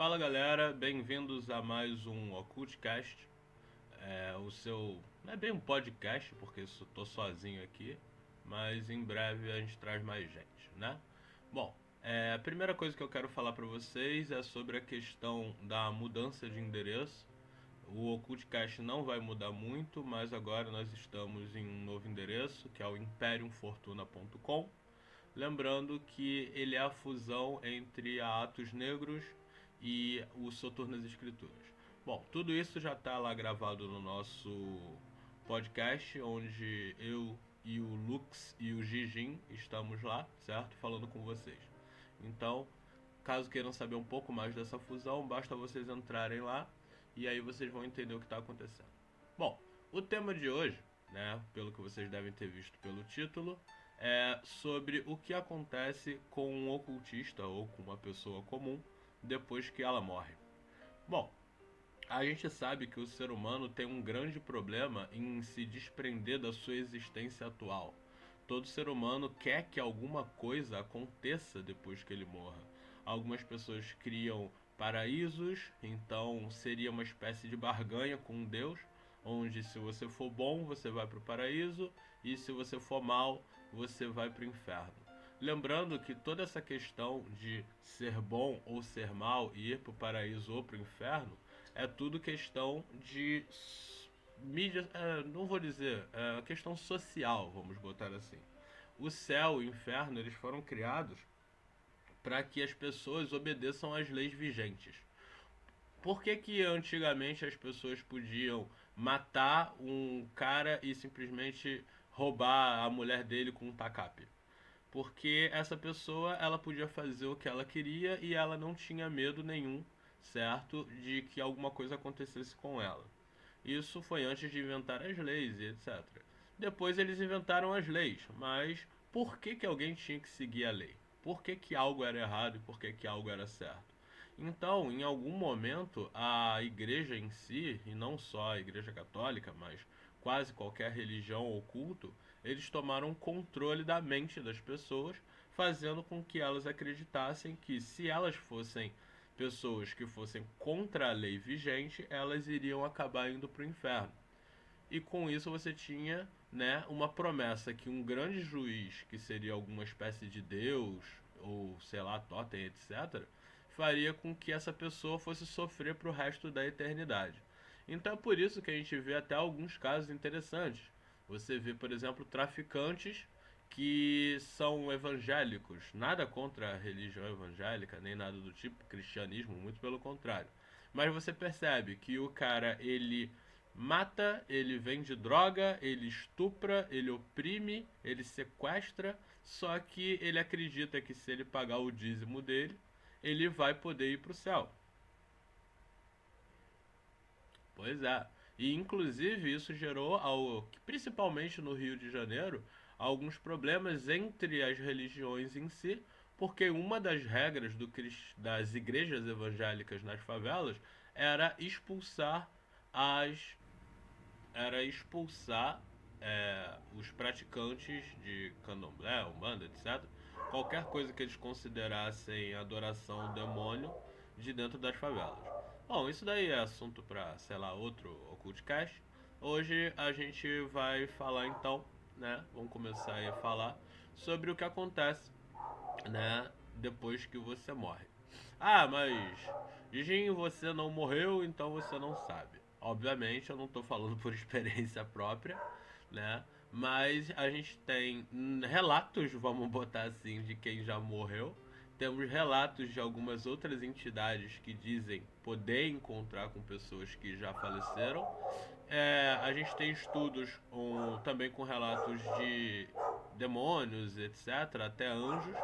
Fala galera, bem-vindos a mais um Occultcast. O seu. Não é bem um podcast, porque estou sozinho aqui, mas em breve a gente traz mais gente, né? Bom, a primeira coisa que eu quero falar para vocês é sobre a questão da mudança de endereço. O Occultcast não vai mudar muito, mas agora nós estamos em um novo endereço, que é o imperiumfortuna.com. Lembrando que ele é a fusão entre a Atos Negros e o Soturnas Escrituras. Bom, tudo isso já está lá gravado no nosso podcast, onde eu e o Lux e o Gigin estamos lá, certo? Falando com vocês. Então, caso queiram saber um pouco mais dessa fusão, basta vocês entrarem lá e aí vocês vão entender o que está acontecendo. Bom, o tema de hoje, né, pelo que vocês devem ter visto pelo título, é sobre o que acontece com um ocultista ou com uma pessoa comum depois que ela morre. Bom, a gente sabe que o ser humano tem um grande problema em se desprender da sua existência atual. Todo ser humano quer que alguma coisa aconteça depois que ele morra. Algumas pessoas criam paraísos, então seria uma espécie de barganha com Deus, onde se você for bom, você vai para o paraíso, e se você for mal, você vai para o inferno. Lembrando que toda essa questão de ser bom ou ser mal e ir para o paraíso ou para o inferno é tudo questão de mídia, não vou dizer, é questão social, vamos botar assim. O céu e o inferno, eles foram criados para que as pessoas obedeçam às leis vigentes. Por que que antigamente as pessoas podiam matar um cara e simplesmente roubar a mulher dele com um tacape? Porque essa pessoa, ela podia fazer o que ela queria e ela não tinha medo nenhum, certo, de que alguma coisa acontecesse com ela. Isso foi antes de inventar as leis e etc. Depois eles inventaram as leis, mas por que que alguém tinha que seguir a lei? Por que que algo era errado e por que que algo era certo? Então, em algum momento, a igreja em si, e não só a igreja católica, mas quase qualquer religião ou culto, eles tomaram controle da mente das pessoas, fazendo com que elas acreditassem que se elas fossem pessoas que fossem contra a lei vigente, elas iriam acabar indo para o inferno. E com isso você tinha, né, uma promessa que um grande juiz, que seria alguma espécie de Deus, ou sei lá, totem, etc., faria com que essa pessoa fosse sofrer para o resto da eternidade. Então é por isso que a gente vê até alguns casos interessantes. Você vê, por exemplo, traficantes que são evangélicos. Nada contra a religião evangélica, nem nada do tipo, cristianismo, muito pelo contrário. Mas você percebe que o cara, ele mata, ele vende droga, ele estupra, ele oprime, ele sequestra, só que ele acredita que se ele pagar o dízimo dele, ele vai poder ir para o céu. Pois é. E inclusive isso gerou, principalmente no Rio de Janeiro, alguns problemas entre as religiões em si, porque uma das regras das igrejas evangélicas nas favelas era expulsar as era expulsar os praticantes de candomblé, umbanda, etc. Qualquer coisa que eles considerassem adoração ao demônio de dentro das favelas. Bom, isso daí é assunto para, sei lá, outro Occultcast. Hoje a gente vai falar então, né? Vamos começar aí a falar sobre o que acontece, né? Depois que você morre. Ah, mas Jim, você não morreu, então você não sabe. Obviamente, eu não estou falando por experiência própria, né? Mas a gente tem relatos, vamos botar assim, de quem já morreu. Temos relatos de algumas outras entidades que dizem poder encontrar com pessoas que já faleceram. A gente tem estudos também com relatos de demônios, etc., até anjos.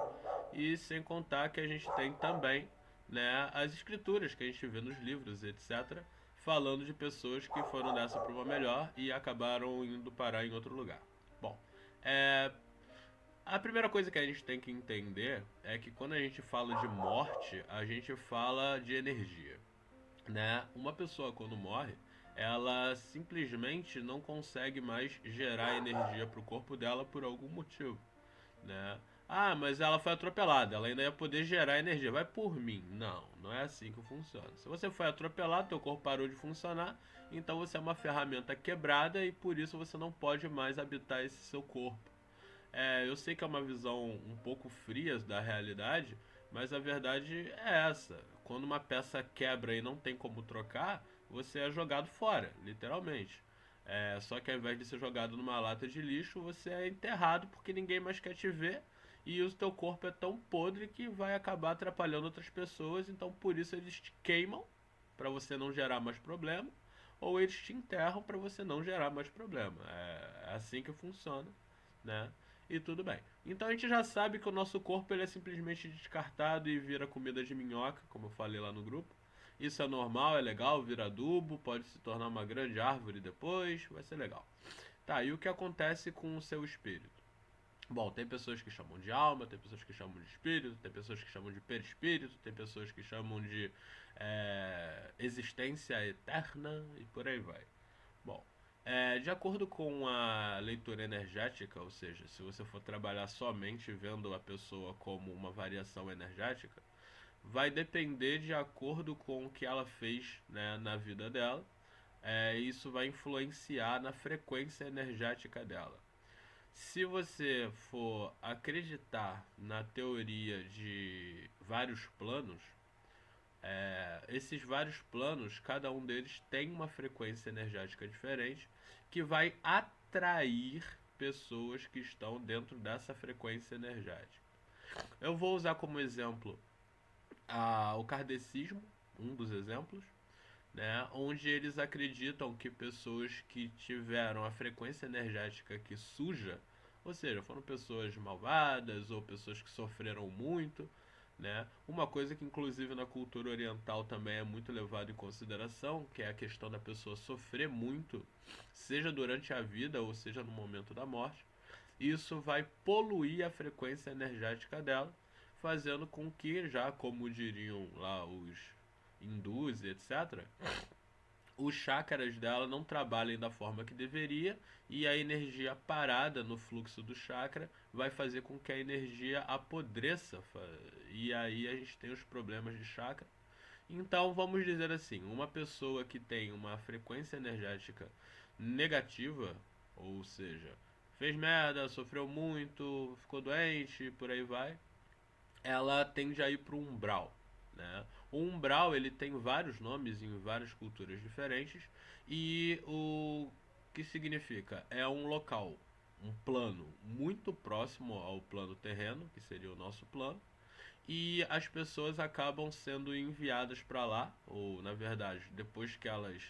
E sem contar que a gente tem também, né, as escrituras que a gente vê nos livros, etc., falando de pessoas que foram dessa para uma melhor e acabaram indo parar em outro lugar. Bom, a primeira coisa que a gente tem que entender é que quando a gente fala de morte, a gente fala de energia, né? Uma pessoa quando morre, ela simplesmente não consegue mais gerar energia para o corpo dela por algum motivo, né? Ah, mas ela foi atropelada, ela ainda ia poder gerar energia. Vai por mim. Não, não é assim que funciona. Se você foi atropelado, teu corpo parou de funcionar, então você é uma ferramenta quebrada e por isso você não pode mais habitar esse seu corpo. Eu sei que é uma visão um pouco fria da realidade, mas a verdade é essa. Quando uma peça quebra e não tem como trocar, você é jogado fora, literalmente. Só que ao invés de ser jogado numa lata de lixo, você é enterrado porque ninguém mais quer te ver e o teu corpo é tão podre que vai acabar atrapalhando outras pessoas, então por isso eles te queimam para você não gerar mais problema, ou eles te enterram para você não gerar mais problema. É assim que funciona, né? E tudo bem. Então a gente já sabe que o nosso corpo ele é simplesmente descartado e vira comida de minhoca, como eu falei lá no grupo. Isso é normal, é legal, vira adubo, pode se tornar uma grande árvore depois, vai ser legal. Tá, e o que acontece com o seu espírito? Bom, tem pessoas que chamam de alma, tem pessoas que chamam de espírito, tem pessoas que chamam de perispírito, tem pessoas que chamam de existência eterna e por aí vai. Bom, de acordo com a leitura energética, ou seja, se você for trabalhar somente vendo a pessoa como uma variação energética, vai depender de acordo com o que ela fez, né, na vida dela. Isso vai influenciar na frequência energética dela. Se você for acreditar na teoria de vários planos, esses vários planos, cada um deles tem uma frequência energética diferente que vai atrair pessoas que estão dentro dessa frequência energética. Eu vou usar como exemplo o kardecismo, um dos exemplos, né, onde eles acreditam que pessoas que tiveram a frequência energética que suja, ou seja, foram pessoas malvadas ou pessoas que sofreram muito, né? Uma coisa que inclusive na cultura oriental também é muito levado em consideração, que é a questão da pessoa sofrer muito, seja durante a vida ou seja no momento da morte. Isso vai poluir a frequência energética dela, fazendo com que, já como diriam lá os hindus, etc., os chakras dela não trabalhem da forma que deveria e a energia parada no fluxo do chakra vai fazer com que a energia apodreça e aí a gente tem os problemas de chakra. Então vamos dizer assim, uma pessoa que tem uma frequência energética negativa, ou seja, fez merda, sofreu muito, ficou doente, por aí vai, ela tende a ir para o umbral, né? O umbral ele tem vários nomes em várias culturas diferentes e o que significa é um local, um plano muito próximo ao plano terreno, que seria o nosso plano, e as pessoas acabam sendo enviadas para lá, ou na verdade, depois que elas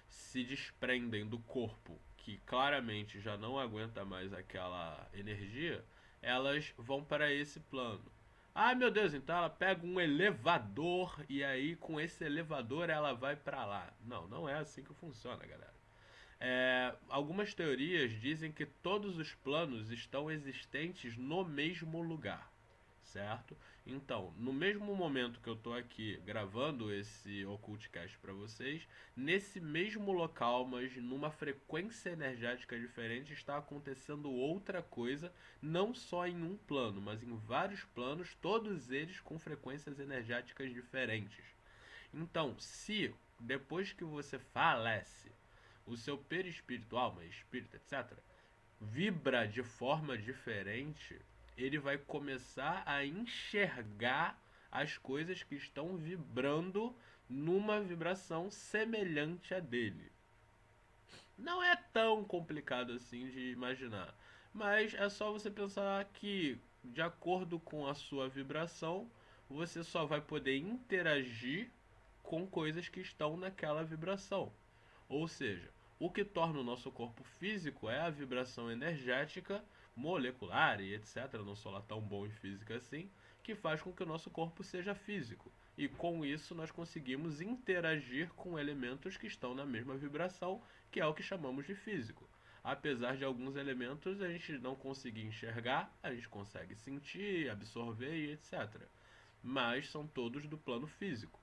se desprendem do corpo, que claramente já não aguenta mais aquela energia, elas vão para esse plano. Ah, meu Deus, então ela pega um elevador e aí com esse elevador ela vai para lá. Não, não é assim que funciona, galera. Algumas teorias dizem que todos os planos estão existentes no mesmo lugar, certo? Então, no mesmo momento que eu estou aqui gravando esse Occultcast para vocês, nesse mesmo local, mas numa frequência energética diferente, está acontecendo outra coisa, não só em um plano, mas em vários planos, todos eles com frequências energéticas diferentes. Então, se depois que você falece, o seu perispírito, alma, espírito, etc., vibra de forma diferente, ele vai começar a enxergar as coisas que estão vibrando numa vibração semelhante à dele. Não é tão complicado assim de imaginar, mas é só você pensar que, de acordo com a sua vibração, você só vai poder interagir com coisas que estão naquela vibração. Ou seja, o que torna o nosso corpo físico é a vibração energética, molecular e etc. Eu não sou lá tão bom em física assim, que faz com que o nosso corpo seja físico. E com isso nós conseguimos interagir com elementos que estão na mesma vibração, que é o que chamamos de físico. Apesar de alguns elementos a gente não conseguir enxergar, a gente consegue sentir, absorver e etc. Mas são todos do plano físico.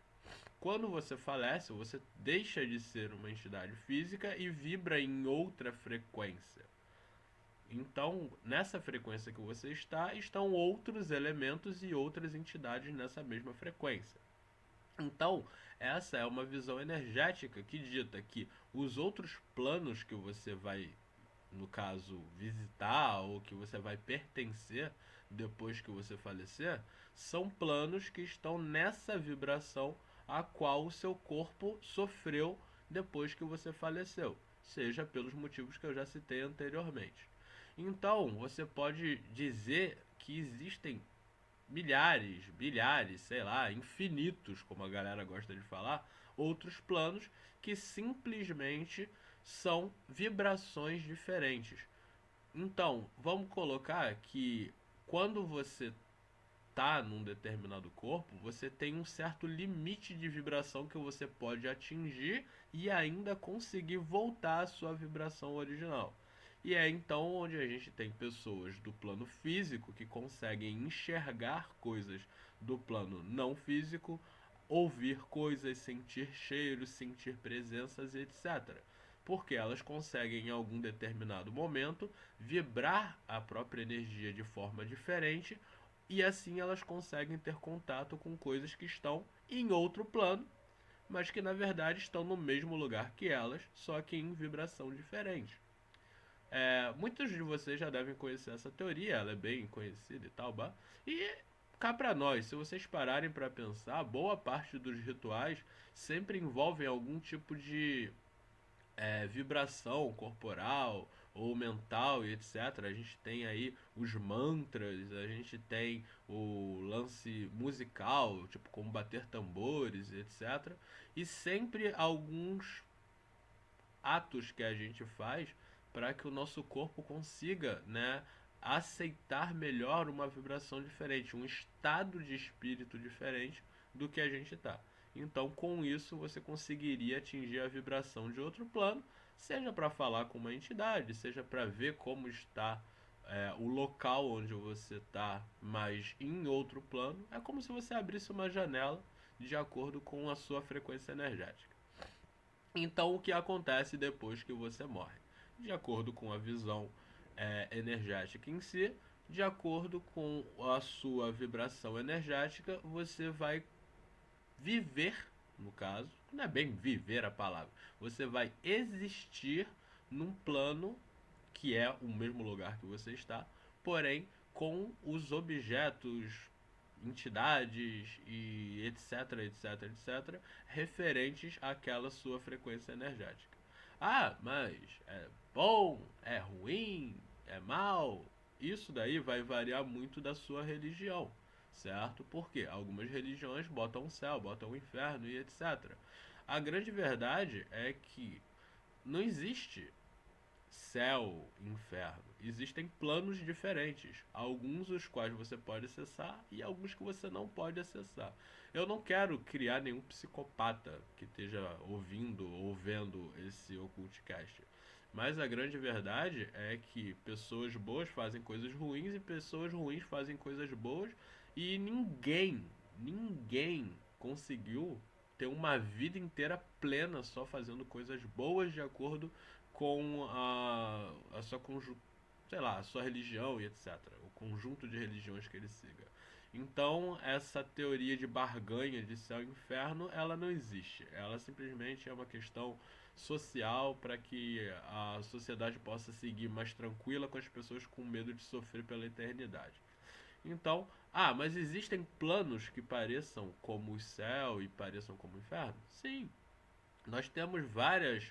Quando você falece, você deixa de ser uma entidade física e vibra em outra frequência. Então, nessa frequência que você está, estão outros elementos e outras entidades nessa mesma frequência. Então, essa é uma visão energética que dita que os outros planos que você vai, no caso, visitar ou que você vai pertencer depois que você falecer, são planos que estão nessa vibração a qual o seu corpo sofreu depois que você faleceu, seja pelos motivos que eu já citei anteriormente. Então, você pode dizer que existem milhares, bilhares, sei lá, infinitos, como a galera gosta de falar, outros planos que simplesmente são vibrações diferentes. Então, vamos colocar que quando você tá num determinado corpo, você tem um certo limite de vibração que você pode atingir e ainda conseguir voltar à sua vibração original. E é então onde a gente tem pessoas do plano físico que conseguem enxergar coisas do plano não físico, ouvir coisas, sentir cheiros, sentir presenças, etc. Porque elas conseguem em algum determinado momento vibrar a própria energia de forma diferente e assim elas conseguem ter contato com coisas que estão em outro plano, mas que na verdade estão no mesmo lugar que elas, só que em vibração diferente. Muitos de vocês já devem conhecer essa teoria, ela é bem conhecida e tal, bah. E cá pra nós, se vocês pararem para pensar, boa parte dos rituais sempre envolvem algum tipo de vibração corporal ou mental e etc. A gente tem aí os mantras, a gente tem o lance musical, tipo como bater tambores e etc. E sempre alguns atos que a gente faz para que o nosso corpo consiga, né, aceitar melhor uma vibração diferente, um estado de espírito diferente do que a gente está. Então, com isso, você conseguiria atingir a vibração de outro plano, seja para falar com uma entidade, seja para ver como está o local onde você está, mas em outro plano. É como se você abrisse uma janela de acordo com a sua frequência energética. Então, o que acontece depois que você morre? De acordo com a visão energética em si, de acordo com a sua vibração energética, você vai viver, no caso, não é bem viver a palavra, você vai existir num plano que é o mesmo lugar que você está, porém com os objetos, entidades e etc, etc, etc, referentes àquela sua frequência energética. Ah, mas é bom, é ruim, é mal? Isso daí vai variar muito da sua religião, certo? Porque algumas religiões botam o céu, botam o inferno e etc. A grande verdade é que não existe céu, inferno. Existem planos diferentes, alguns os quais você pode acessar e alguns que você não pode acessar. Eu não quero criar nenhum psicopata que esteja ouvindo ou vendo esse Occultcast. Mas a grande verdade é que pessoas boas fazem coisas ruins e pessoas ruins fazem coisas boas e ninguém conseguiu ter uma vida inteira plena só fazendo coisas boas de acordo com a sua sei lá, a sua religião e etc. O conjunto de religiões que ele siga. Então, essa teoria de barganha de céu e inferno, ela não existe. Ela simplesmente é uma questão social para que a sociedade possa seguir mais tranquila com as pessoas com medo de sofrer pela eternidade. Então, mas existem planos que pareçam como o céu e pareçam como o inferno? Sim, nós temos vários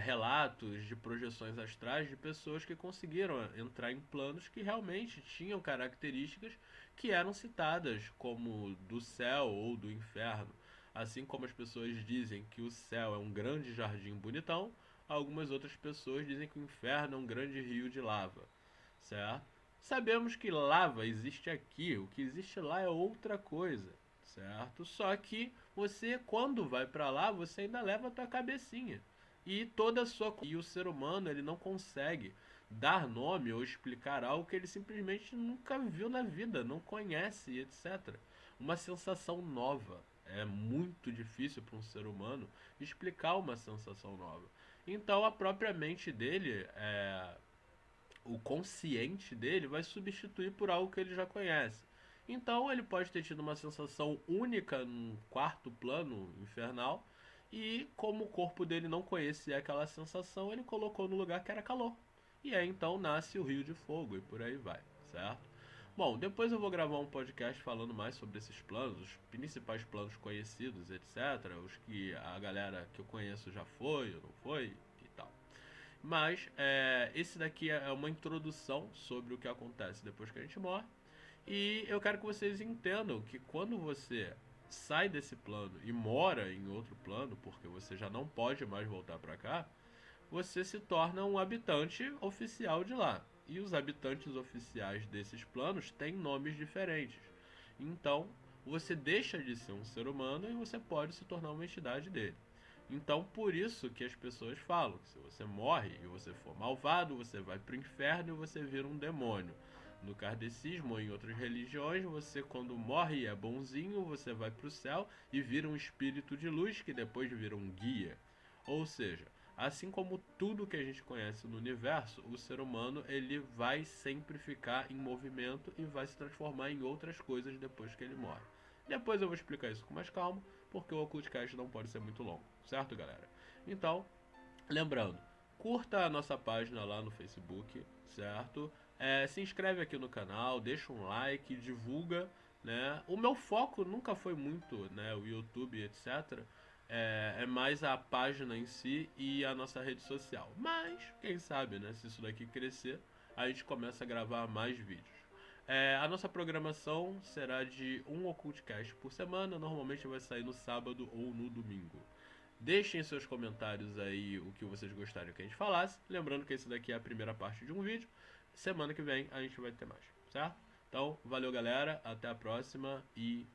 relatos de projeções astrais de pessoas que conseguiram entrar em planos que realmente tinham características que eram citadas como do céu ou do inferno. Assim como as pessoas dizem que o céu é um grande jardim bonitão, algumas outras pessoas dizem que o inferno é um grande rio de lava, certo? Sabemos que lava existe aqui, o que existe lá é outra coisa, certo? Só que você, quando vai para lá, você ainda leva a tua cabecinha. E toda a sua e o ser humano, ele não consegue dar nome ou explicar algo que ele simplesmente nunca viu na vida, não conhece, etc. Uma sensação nova. É muito difícil para um ser humano explicar uma sensação nova. Então a própria mente dele o consciente dele vai substituir por algo que ele já conhece. Então ele pode ter tido uma sensação única num quarto plano infernal e como o corpo dele não conhecia aquela sensação, ele colocou no lugar que era calor. E aí então nasce o Rio de Fogo e por aí vai, certo? Bom, depois eu vou gravar um podcast falando mais sobre esses planos, os principais planos conhecidos, etc. Os que a galera que eu conheço já foi ou não foi e tal. Mas esse daqui é uma introdução sobre o que acontece depois que a gente morre. E eu quero que vocês entendam que quando você sai desse plano e mora em outro plano, porque você já não pode mais voltar para cá, você se torna um habitante oficial de lá. E os habitantes oficiais desses planos têm nomes diferentes. Então, você deixa de ser um ser humano e você pode se tornar uma entidade dele. Então, por isso que as pessoas falam que se você morre e você for malvado, você vai para o inferno e você vira um demônio. No kardecismo ou em outras religiões, você quando morre e é bonzinho, você vai para o céu e vira um espírito de luz que depois vira um guia. Ou seja, assim como tudo que a gente conhece no universo, o ser humano ele vai sempre ficar em movimento e vai se transformar em outras coisas depois que ele morre. Depois eu vou explicar isso com mais calma, porque o Occultcast não pode ser muito longo, certo, galera? Então, lembrando, curta a nossa página lá no Facebook, certo? Se inscreve aqui no canal, deixa um like, divulga, né? O meu foco nunca foi muito, né, o YouTube, etc. É mais a página em si e a nossa rede social. Mas, quem sabe, né, se isso daqui crescer, a gente começa a gravar mais vídeos. A nossa programação será de um Occultcast por semana, normalmente vai sair no sábado ou no domingo. Deixem seus comentários aí o que vocês gostariam que a gente falasse. Lembrando que esse daqui é a primeira parte de um vídeo. Semana que vem a gente vai ter mais, certo? Então, valeu galera, até a próxima e